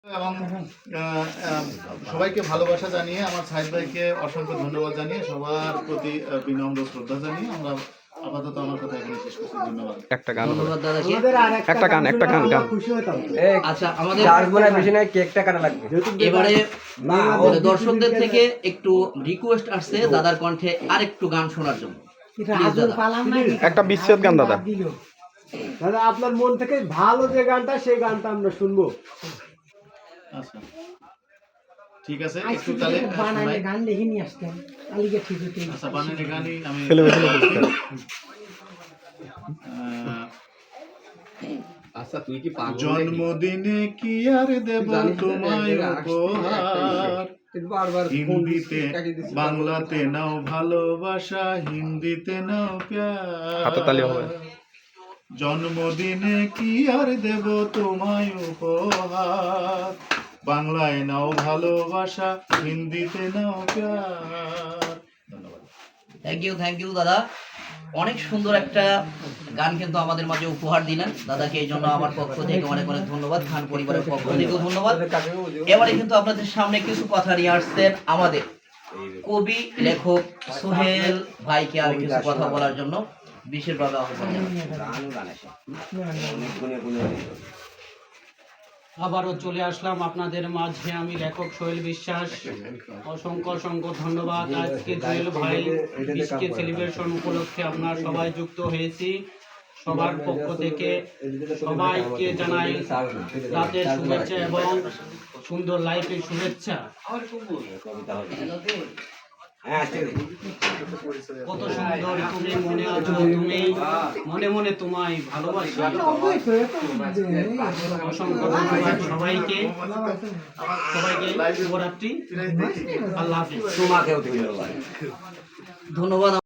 এবং সবাইকে ভালোবাসা জানিয়ে আমার সাইদ ভাইকে অসংখ্য ধন্যবাদ জানিয়ে সবার প্রতি বিনম্র শ্রদ্ধা জানিয়ে আমরা আপাতত আমার কথা এখানে শেষ করছি। ধন্যবাদ। একটা গান, ধন্যবাদ দাদাকে। একটা গান খুশি হতাম। আচ্ছা, আমাদের বেশি নাই, কেকটা কাটা লাগবে। এবারে আমাদের দর্শকদের থেকে একটু রিকোয়েস্ট আসছে দাদার কণ্ঠে আরেকটু গান শোনার জন্য। Please দাদা। একটা বিচ্ছেদ গান দাদা। দাদা আপনার মন থেকে ভালো যে গানটা সেই গানটা আমরা শুনবো। আচ্ছা ঠিক আছে, একটু তাহলে বানানে গান লিখে নিয়ে আসতেন আলিকে ঠিক হতো। আচ্ছা বানানে গানই আমি আচ্ছা তুই কি জন্মদিনে কি আর দেব তোমায় উপহার, হিন্দিতে বাংলাতে নাও ভালোবাসা, হিন্দিতে নাও হাতে তালি প্যার। হবে। জন্মদিনে কি আর দেব তোমায় উপহার, বাংলায় নাও ভালোবাসা, হিন্দিতে নাও প্যার। ধন্যবাদ। থ্যাংক ইউ দাদা। অনেক সুন্দর একটা গান কিন্তু আমাদের মাঝে উপহার দিলেন দাদাকে, এই জন্য আমার পক্ষ থেকে অনেক অনেক ধন্যবাদ, খান পরিবারের পক্ষ থেকেও ধন্যবাদ। এবারে কিন্তু আপনাদের সামনে কিছু কথা নিয়ে আসছেন আমাদের কবি লেখক সোহেল ভাইকে আমি কিছু কথা বলার জন্য বিশেষভাবে আহ্বান জানাচ্ছি। আবারও চলে আসলাম আপনাদের মাঝে, আমি লেখক সোহেল বিশ্বাস। অসংখ্য অসংখ্য ধন্যবাদ। আজকে জুয়েল ভাই বিশকে সেলিব্রেশন উপলক্ষে আমরা সবাই যুক্ত হয়েছি। সবার পক্ষ থেকে সবাইকে জানাই রাতের শুভেচ্ছা এবং সুন্দর লাইফের শুভেচ্ছা। কত সুন্দর তুমি মনে আছো, তুমি মনে মনে তোমায় ভালোবাসি। অসংখ্য ধন্যবাদ সবাইকে, শুভরাত্রি, আল্লাহ হাফেজ। ধন্যবাদ।